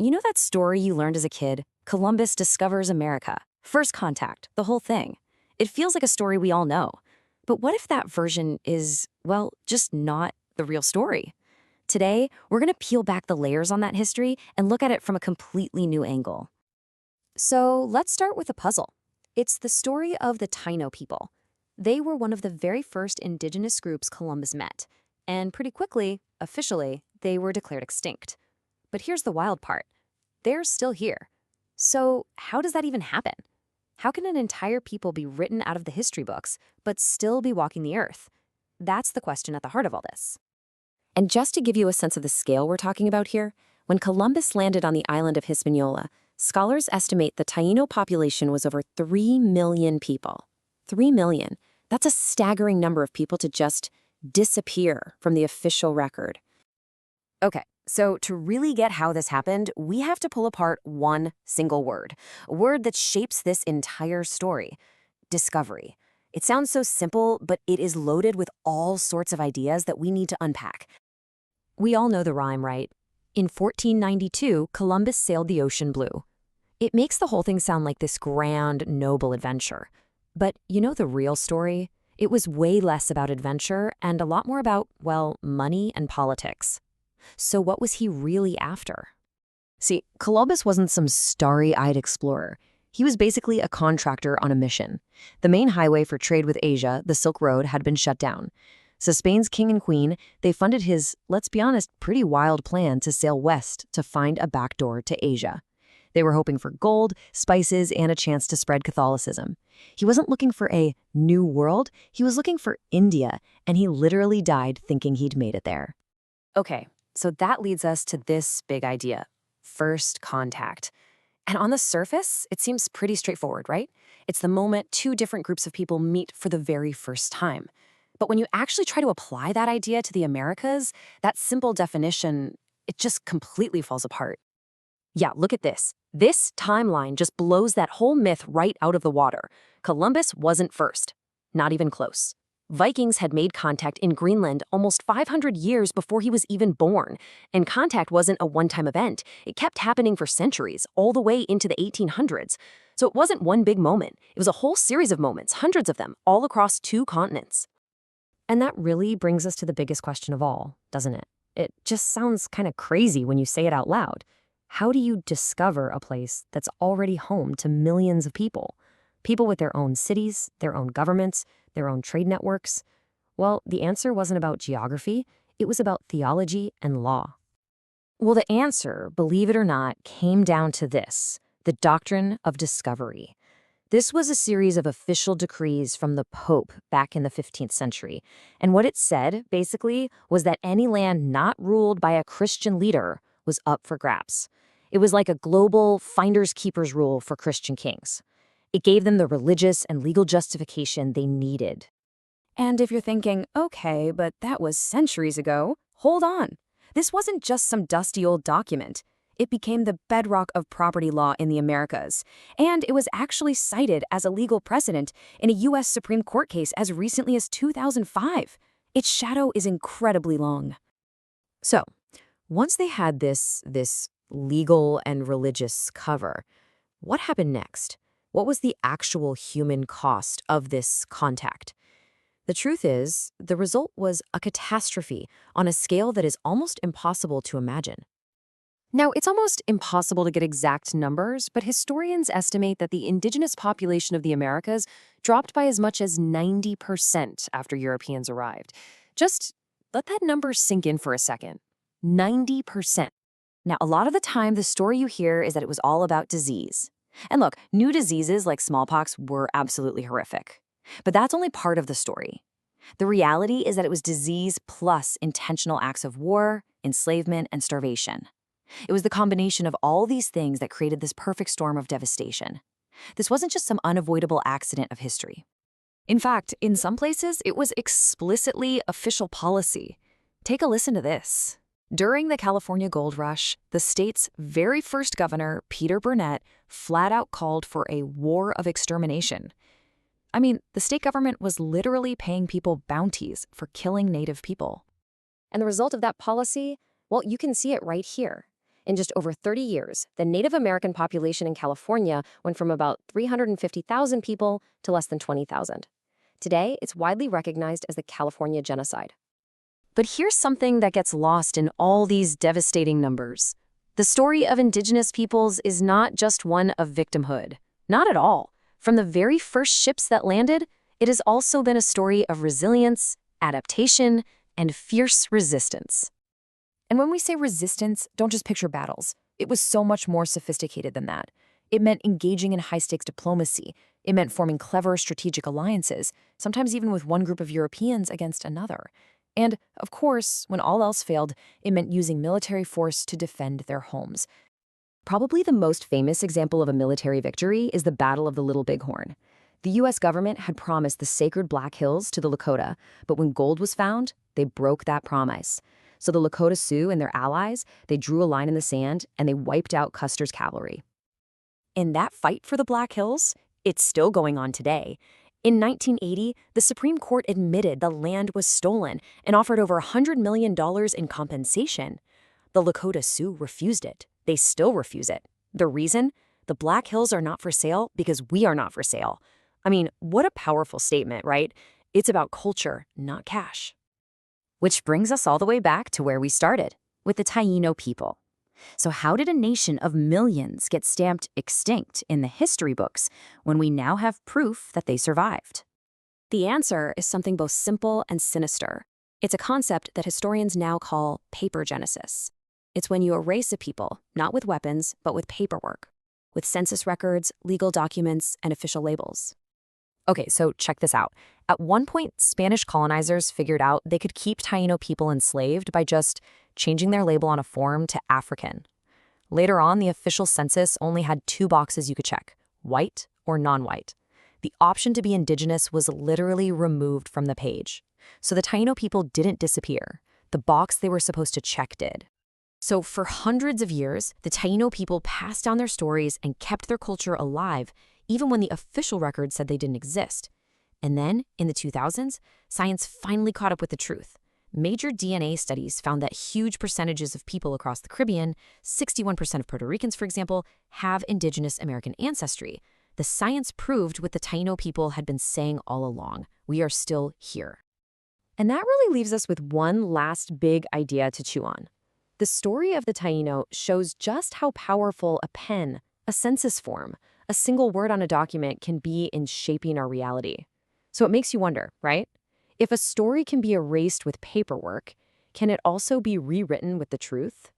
You know that story you learned as a kid? Columbus discovers America. First contact, the whole thing. It feels like a story we all know. But what if that version is, well, just not the real story? Today, we're going to peel back the layers on that history and look at it from a completely new angle. So let's start with a puzzle. It's the story of the Taino people. They were one of the very first indigenous groups Columbus met. And pretty quickly, officially, they were declared extinct. But here's the wild part. They're still here. So how does that even happen? How can an entire people be written out of the history books, but still be walking the earth? That's the question at the heart of all this. And just to give you a sense of the scale we're talking about here, when Columbus landed on the island of Hispaniola, scholars estimate the Taino population was over 3 million people. 3 million. That's a staggering number of people to just disappear from the official record. Okay, so to really get how this happened, we have to pull apart one single word, a word that shapes this entire story: discovery. It sounds so simple, but it is loaded with all sorts of ideas that we need to unpack. We all know the rhyme, right? In 1492, Columbus sailed the ocean blue. It makes the whole thing sound like this grand, noble adventure. But you know the real story? It was way less about adventure and a lot more about, well, money and politics. So what was he really after? See, Columbus wasn't some starry-eyed explorer. He was basically a contractor on a mission. The main highway for trade with Asia, the Silk Road, had been shut down. So Spain's king and queen, they funded his, let's be honest, pretty wild plan to sail west to find a backdoor to Asia. They were hoping for gold, spices, and a chance to spread Catholicism. He wasn't looking for a new world, he was looking for India, and he literally died thinking he'd made it there. Okay, so that leads us to this big idea: first contact. And on the surface, it seems pretty straightforward, right? It's the moment two different groups of people meet for the very first time. But when you actually try to apply that idea to the Americas, that simple definition, it just completely falls apart. Yeah, look at this. This timeline just blows that whole myth right out of the water. Columbus wasn't first. Not even close. Vikings had made contact in Greenland almost 500 years before he was even born. And contact wasn't a one-time event. It kept happening for centuries, all the way into the 1800s. So it wasn't one big moment. It was a whole series of moments, hundreds of them, all across 2 continents. And that really brings us to the biggest question of all, doesn't it? It just sounds kind of crazy when you say it out loud. How do you discover a place that's already home to millions of people? People with their own cities, their own governments, their own trade networks? Well, the answer wasn't about geography, it was about theology and law. Well, the answer, believe it or not, came down to this: the doctrine of discovery. This was a series of official decrees from the Pope back in the 15th century. And what it said, basically, was that any land not ruled by a Christian leader was up for grabs. It was like a global finders-keepers rule for Christian kings. It gave them the religious and legal justification they needed. And if you're thinking, okay, but that was centuries ago, hold on. This wasn't just some dusty old document. It became the bedrock of property law in the Americas, and it was actually cited as a legal precedent in a U.S. Supreme Court case as recently as 2005. Its shadow is incredibly long. So, once they had this legal and religious cover, what happened next? What was the actual human cost of this contact? The truth is, the result was a catastrophe on a scale that is almost impossible to imagine. Now, it's almost impossible to get exact numbers, but historians estimate that the indigenous population of the Americas dropped by as much as 90% after Europeans arrived. Just let that number sink in for a second. 90%. Now, a lot of the time, the story you hear is that it was all about disease. And look, new diseases like smallpox were absolutely horrific. But that's only part of the story. The reality is that it was disease plus intentional acts of war, enslavement, and starvation. It was the combination of all these things that created this perfect storm of devastation. This wasn't just some unavoidable accident of history. In fact, in some places, it was explicitly official policy. Take a listen to this. During the California Gold Rush, the state's very first governor, Peter Burnett, flat out called for a war of extermination. I mean, the state government was literally paying people bounties for killing native people. And the result of that policy? Well, you can see it right here. In just over 30 years, the Native American population in California went from about 350,000 people to less than 20,000. Today, it's widely recognized as the California genocide. But here's something that gets lost in all these devastating numbers. The story of indigenous peoples is not just one of victimhood. Not at all. From the very first ships that landed, it has also been a story of resilience, adaptation, and fierce resistance. And when we say resistance, don't just picture battles. It was so much more sophisticated than that. It meant engaging in high-stakes diplomacy. It meant forming clever strategic alliances, sometimes even with one group of Europeans against another. And, of course, when all else failed, it meant using military force to defend their homes. Probably the most famous example of a military victory is the Battle of the Little Bighorn. The U.S. government had promised the sacred Black Hills to the Lakota, but when gold was found, they broke that promise. So the Lakota Sioux and their allies, they drew a line in the sand and they wiped out Custer's cavalry. And that fight for the Black Hills, it's still going on today. In 1980, the Supreme Court admitted the land was stolen and offered over $100 million in compensation. The Lakota Sioux refused it. They still refuse it. The reason? The Black Hills are not for sale because we are not for sale. I mean, what a powerful statement, right? It's about culture, not cash. Which brings us all the way back to where we started, with the Taino people. So how did a nation of millions get stamped extinct in the history books when we now have proof that they survived? The answer is something both simple and sinister. It's a concept that historians now call papergenesis. It's when you erase a people, not with weapons, but with paperwork, with census records, legal documents, and official labels. Okay, so check this out. At one point, Spanish colonizers figured out they could keep Taino people enslaved by just changing their label on a form to African. Later on, the official census only had 2 boxes you could check, white or non-white. The option to be indigenous was literally removed from the page. So the Taino people didn't disappear. The box they were supposed to check did. So for hundreds of years, the Taino people passed down their stories and kept their culture alive, even when the official record said they didn't exist. And then, in the 2000s, science finally caught up with the truth. Major DNA studies found that huge percentages of people across the Caribbean, 61% of Puerto Ricans, for example, have indigenous American ancestry. The science proved what the Taino people had been saying all along. We are still here. And that really leaves us with one last big idea to chew on. The story of the Taino shows just how powerful a pen, a census form, a single word on a document can be in shaping our reality. So it makes you wonder, right? If a story can be erased with paperwork, can it also be rewritten with the truth?